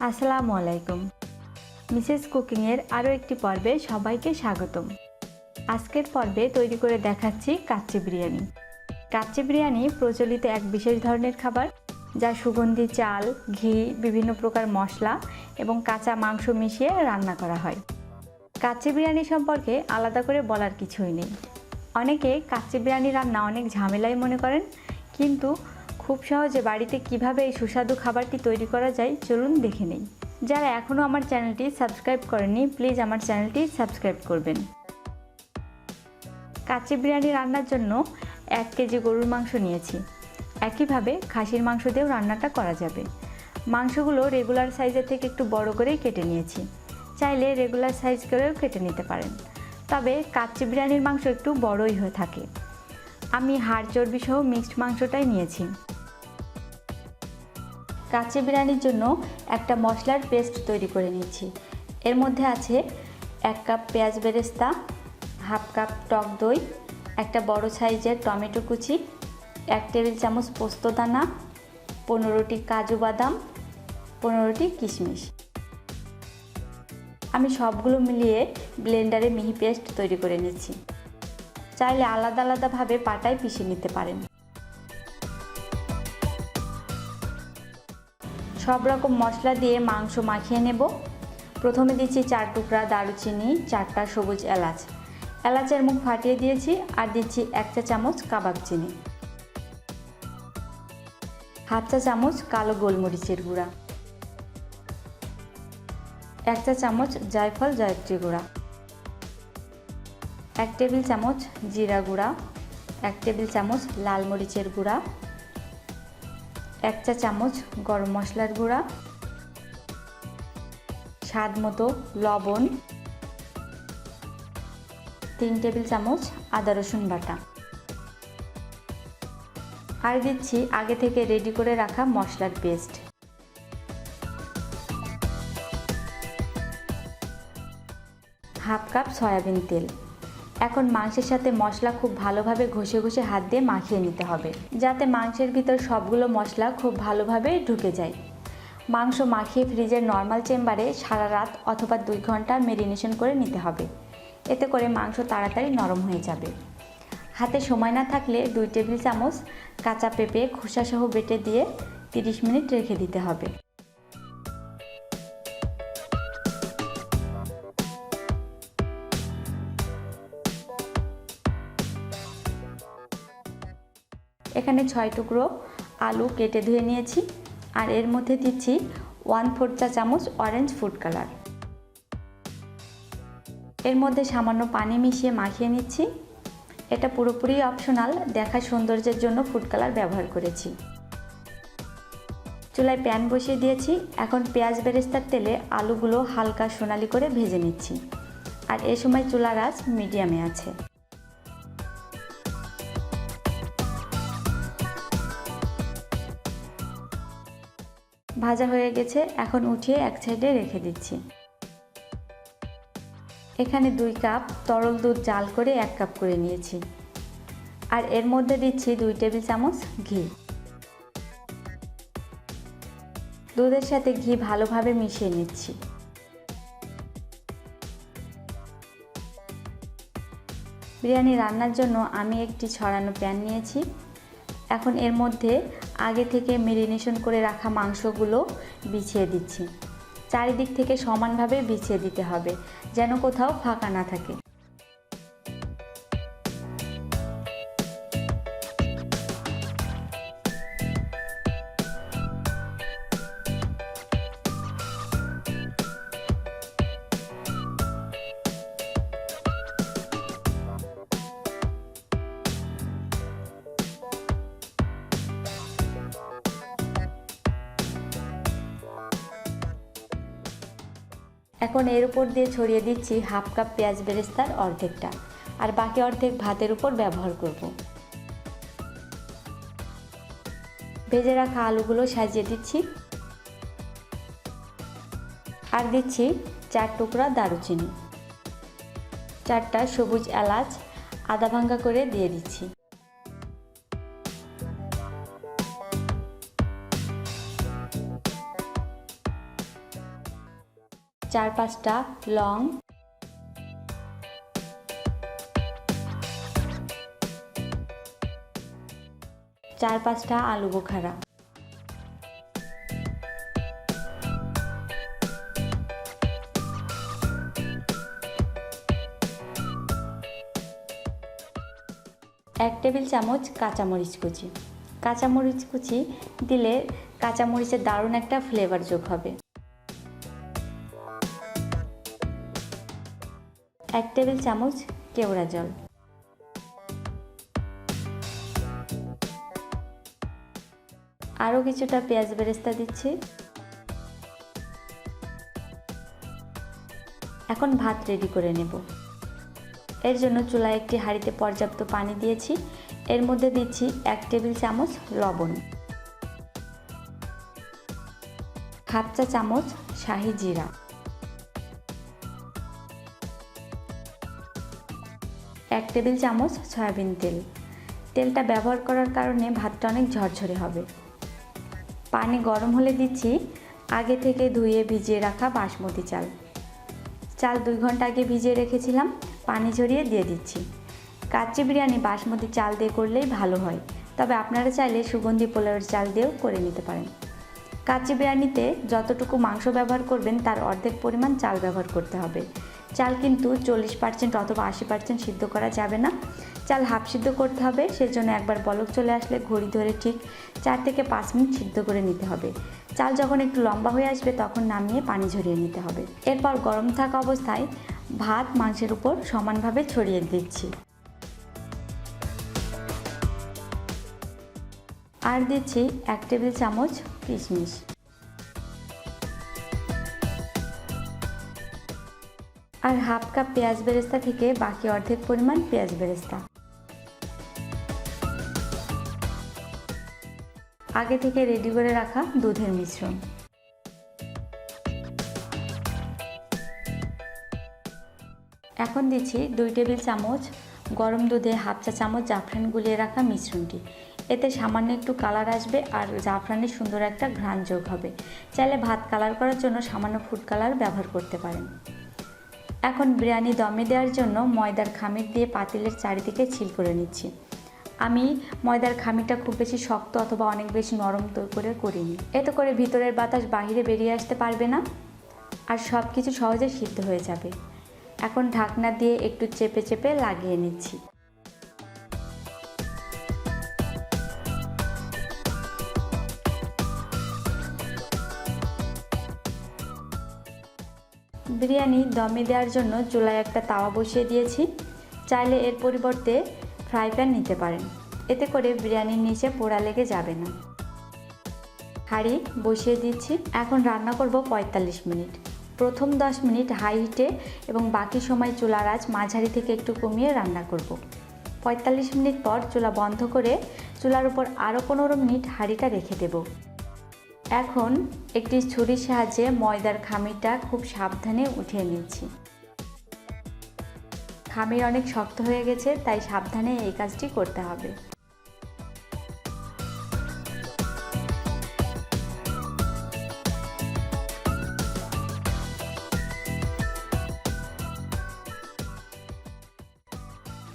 আসসালামু আলাইকুম। মিসেস কুকিংয়ের আরও একটি পর্বে সবাইকে স্বাগতম। আজকের পর্বে তৈরি করে দেখাচ্ছি কাচ্চি বিরিয়ানি। কাচ্চি বিরিয়ানি প্রচলিত এক বিশেষ ধরনের খাবার, যা সুগন্ধি চাল, ঘি, বিভিন্ন প্রকার মশলা এবং কাঁচা মাংস মিশিয়ে রান্না করা হয়। কাচ্চি বিরিয়ানি সম্পর্কে আলাদা করে বলার কিছুই নেই। অনেকে কাচ্চি বিরিয়ানি রান্না অনেক ঝামেলাই মনে করেন, কিন্তু খুব সহজে বাড়িতে কিভাবে এই সুস্বাদু খাবারটি তৈরি করা যায় চলুন দেখে নেই। যারা এখনও আমার চ্যানেলটি সাবস্ক্রাইব করেননি, প্লিজ আমার চ্যানেলটি সাবস্ক্রাইব করবেন। কাচ্চি বিরিয়ানি রান্নার জন্য 1 কেজি গরুর মাংস নিয়েছি। একইভাবে খাসির মাংস দিয়েও রান্নাটা করা যাবে। মাংসগুলো রেগুলার সাইজের থেকে একটু বড় করেই কেটে নিয়েছি। চাইলে রেগুলার সাইজ করেও কেটে নিতে পারেন, তবে কাচ্চি বিরিয়ানির মাংস একটু বড়ই হয়ে থাকে। আমি হাড় চর্বি সহ মিক্সড মাংসটাই নিয়েছি। কাচ্চি বিরিয়ানির জন্য একটা মশলার পেস্ট তৈরি করে নিচ্ছি। এর মধ্যে আছে 1 কাপ পেঁয়াজ বেরেস্তা, হাফ কাপ টক দই, একটা বড় সাইজের টমেটো কুচি, 1 টেবিল চামচ পোস্ত দানা, 15টি কাজু বাদাম, 15টি কিশমিশ। আমি সবগুলো মিলিয়ে ব্লেন্ডারে মিহি পেস্ট তৈরি করে নিচ্ছি। চাইলে আলাদা আলাদাভাবে পাটায় পিষে নিতে পারেন। সব রকম মশলা দিয়ে মাংস মাখিয়ে নেব। প্রথমে দিচ্ছি 4 টুকরা দারুচিনি, 4টা সবুজ এলাচ। এলাচের মুখ ফাটিয়ে দিয়েছি। আর দিচ্ছি 1 চা চামচ কাবাব চিনি, হাফ চা চামচ কালো গোলমরিচের গুঁড়া, 1 চা চামচ জায়ফল জয়ত্রী গুঁড়া, 1 টেবিল চামচ জিরা গুঁড়া, 1 টেবিল চামচ লাল মরিচের গুঁড়া, 1 চা চামচ গরম মশলার গুঁড়া, স্বাদ মতো লবণ, 3 টেবিল চামচ আদা রসুন বাটা। আর দিচ্ছি আগে থেকে রেডি করে রাখা মশলার পেস্ট। হাফ কাপ সয়াবিন তেল। এখন মাংসের সাথে মশলা খুব ভালোভাবে ঘষে ঘষে হাত দিয়ে মাখিয়ে নিতে হবে, যাতে মাংসের ভিতর সবগুলো মশলা খুব ভালোভাবে ঢুকে যায়। মাংস মাখিয়ে ফ্রিজের নর্মাল চেম্বারে সারা রাত অথবা 2 ঘন্টা মেরিনেশন করে নিতে হবে। এতে করে মাংস তাড়াতাড়ি নরম হয়ে যাবে। হাতে সময় না থাকলে 2 টেবিল চামচ কাঁচা পেঁপে খোসাসহ বেটে দিয়ে 30 মিনিট রেখে দিতে হবে। এখানে 6 টুকরো আলু কেটে ধুয়ে নিয়েছি। আর এর মধ্যে দিচ্ছি 1/4 চা চামচ অরেঞ্জ ফুড কালার। এর মধ্যে সামান্য পানি মিশিয়ে মাখিয়ে নিচ্ছি। এটা পুরোপুরি অপশনাল, দেখার সৌন্দর্যের জন্য ফুড কালার ব্যবহার করেছি। চুলায় প্যান বসিয়ে দিয়েছি। এখন পেঁয়াজ বেরেস্তার তেলে আলুগুলো হালকা সোনালি করে ভেজে নিচ্ছি। আর এ সময় চুলার আঁচ মিডিয়ামে আছে। ভাজা হয়ে গেছে, এখন উঠিয়ে এক সাইডে রেখে দিচ্ছি। এখানে 2 কাপ তরল দুধ জাল করে 1 কাপ করে নিয়েছি। আর এর মধ্যে দিচ্ছি 2 টেবিল চামচ ঘি। দুধের সাথে ঘি ভালোভাবে মিশিয়ে নিচ্ছি। বিরিয়ানি রান্নার জন্য আমি একটি ছড়ানো প্যান নিয়েছি। এখন এর মধ্যে আগে থেকে মেরিনেশন করে রাখা মাংসগুলো বিছিয়ে দিচ্ছি। চারিদিক থেকে সমানভাবে বিছিয়ে দিতে হবে, যেন কোথাও ফাঁকা না থাকে। এখন এর উপর দিয়ে ছড়িয়ে দিচ্ছি হাফ কাপ পেঁয়াজ বেরেস্তার অর্ধেকটা, আর বাকি অর্ধেক ভাতের উপর ব্যবহার করব। ভেজে রাখা আলুগুলো সাজিয়ে দিচ্ছি। আর দিচ্ছি 4 টুকরা দারুচিনি, 4টা সবুজ এলাচ আধা ভাঙ্গা করে দিয়ে দিচ্ছি। 4-5টা লং, 4-5টা আলু বোখারা, এক টেবিল চামচ কাঁচামরিচ কুচি। কাঁচামরিচ কুচি দিলে কাঁচামরিচের দারুণ একটা ফ্লেভার যোগ হবে। 1 টেবিল চামচ কেওড়া জল, আরও কিছুটা পেঁয়াজ বেরেস্তা দিচ্ছি। এখন ভাত রেডি করে নেব। এর জন্য চুলায় একটি হাঁড়িতে পর্যাপ্ত পানি দিয়েছি। এর মধ্যে দিচ্ছি 1 টেবিল চামচ লবণ, 1/2 চা চামচ শাহি জিরা, 1 টেবিল চামচ সয়াবিন তেল। তেলটা ব্যবহার করার কারণে ভাতটা অনেক ঝরঝরে হবে। পানি গরম হলে দিচ্ছি আগে থেকে ধুয়ে ভিজিয়ে রাখা বাসমতি চাল। চাল 2 ঘন্টা আগে ভিজিয়ে রেখেছিলাম, পানি ঝরিয়ে দিয়ে দিচ্ছি। কাচ্চি বিরিয়ানি বাসমতি চাল দিয়ে করলেই ভালো হয়, তবে আপনারা চাইলে সুগন্ধি পোলাওয়ের চাল দিয়েও করে নিতে পারেন। কাচ্চি বিরিয়ানিতে যতটুকু মাংস ব্যবহার করবেন তার অর্ধেক পরিমাণ চাল ব্যবহার করতে হবে। চাল কিন্তু 40% অথবা 80% সিদ্ধ করা যাবে না, চাল হাফ সিদ্ধ করতে হবে। সেজন্য একবার বলক চলে আসলে ঘড়ি ধরে ঠিক 4 থেকে 5 মিনিট সিদ্ধ করে নিতে হবে। চাল যখন একটু লম্বা হয়ে আসবে তখন নামিয়ে পানি ঝরিয়ে নিতে হবে। এরপর গরম থাকা অবস্থায় ভাত মাংসের উপর সমানভাবে ছড়িয়ে দিচ্ছি। আর দিচ্ছি 1 টেবিল চামচ কিশমিশ। আর হাফ কাপ পেঁয়াজ বেরেস্তা থেকে বাকি অর্ধেক পরিমাণ পেঁয়াজ বেরেস্তা। আগে থেকে রেডি করে রাখা দুধের মিশ্রণ। এখন দিচ্ছি 2 টেবিল চামচ গরম দুধে 1/2 চা চামচ জাফরান গুলিয়ে রাখা মিশ্রণটি। এতে সামান্য একটু কালার আসবে আর জাফরানের সুন্দর একটা ঘ্রাণ যোগ হবে। চাইলে ভাত কালার করার জন্য সামান্য ফুড কালার ব্যবহার করতে পারেন। এখন বিরিয়ানি দমে দেওয়ার জন্য ময়দার খামির দিয়ে পাতিলের চারিদিকে ছিল করে নিচ্ছি। আমি ময়দার খামিরটা খুব বেশি শক্ত অথবা অনেক বেশি নরম করে করিনি। এতে করে ভিতরের বাতাস বাহিরে বেরিয়ে আসতে পারবে না আর সব কিছু সহজে সিদ্ধ হয়ে যাবে। এখন ঢাকনা দিয়ে একটু চেপে চেপে লাগিয়ে নিচ্ছি। বিরিয়ানি দমে দেওয়ার জন্য চুলায় একটা তাওয়া বসিয়ে দিয়েছি। চাইলে এর পরিবর্তে ফ্রাই প্যান নিতে পারেন, এতে করে বিরিয়ানির নিচে পোড়া লেগে যাবে না। হাঁড়ি বসিয়ে দিচ্ছি। এখন রান্না করব 45 মিনিট। প্রথম 10 মিনিট হাই হিটে এবং বাকি সময় চুলার আঁচ মাঝারি থেকে একটু কমিয়ে রান্না করব। 45 মিনিট পর চুলা বন্ধ করে চুলার উপর আরও 15 মিনিট হাঁড়িটা রেখে দেব। এখন একটি ছুরির সাহায্যে ময়দার খামিরটা খুব সাবধানে উঠিয়ে নিচ্ছি। খামির অনেক শক্ত হয়ে গেছে, তাই সাবধানে এই কাজটি করতে হবে।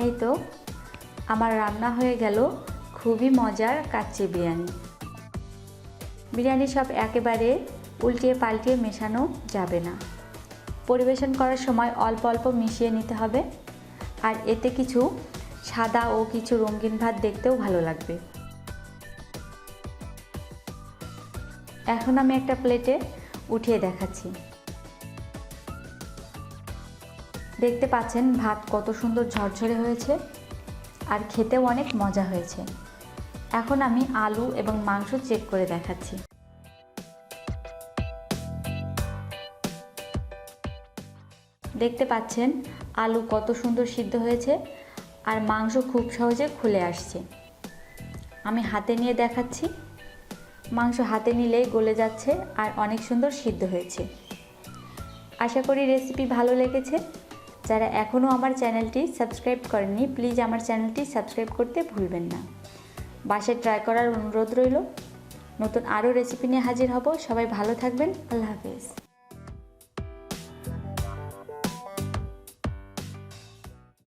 এই তো আমার রান্না হয়ে গেল খুবই মজার কাচ্চি বিরিয়ানি। বিরিয়ানি সব একেবারে উল্টিয়ে পাল্টিয়ে মেশানো যাবে না। পরিবেশন করার সময় অল্প অল্প মিশিয়ে নিতে হবে, আর এতে কিছু সাদা ও কিছু রঙিন ভাত দেখতেও ভালো লাগবে। এখন আমি একটা প্লেটে উঠিয়ে দেখাচ্ছি। দেখতে পাচ্ছেন ভাত কত সুন্দর ঝরঝরে হয়েছে আর খেতেও অনেক মজা হয়েছে। এখন আমি আলু এবং মাংস চেক করে দেখাচ্ছি। দেখতে পাচ্ছেন আলু কত সুন্দর সিদ্ধ হয়েছে আর মাংস খুব সহজে খুলে আসছে। আমি হাতে নিয়ে দেখাচ্ছি। মাংস হাতে নিলেই গলে যাচ্ছে আর অনেক সুন্দর সিদ্ধ হয়েছে। আশা করি রেসিপি ভালো লেগেছে। যারা এখনও আমার চ্যানেলটি সাবস্ক্রাইব করেননি, প্লিজ আমার চ্যানেলটি সাবস্ক্রাইব করতে ভুলবেন না। বাসায় ট্রাই করার অনুরোধ রইল। নতুন আরও রেসিপি নিয়ে হাজির হব। সবাই ভালো থাকবেন। আল্লাহ হাফেজ।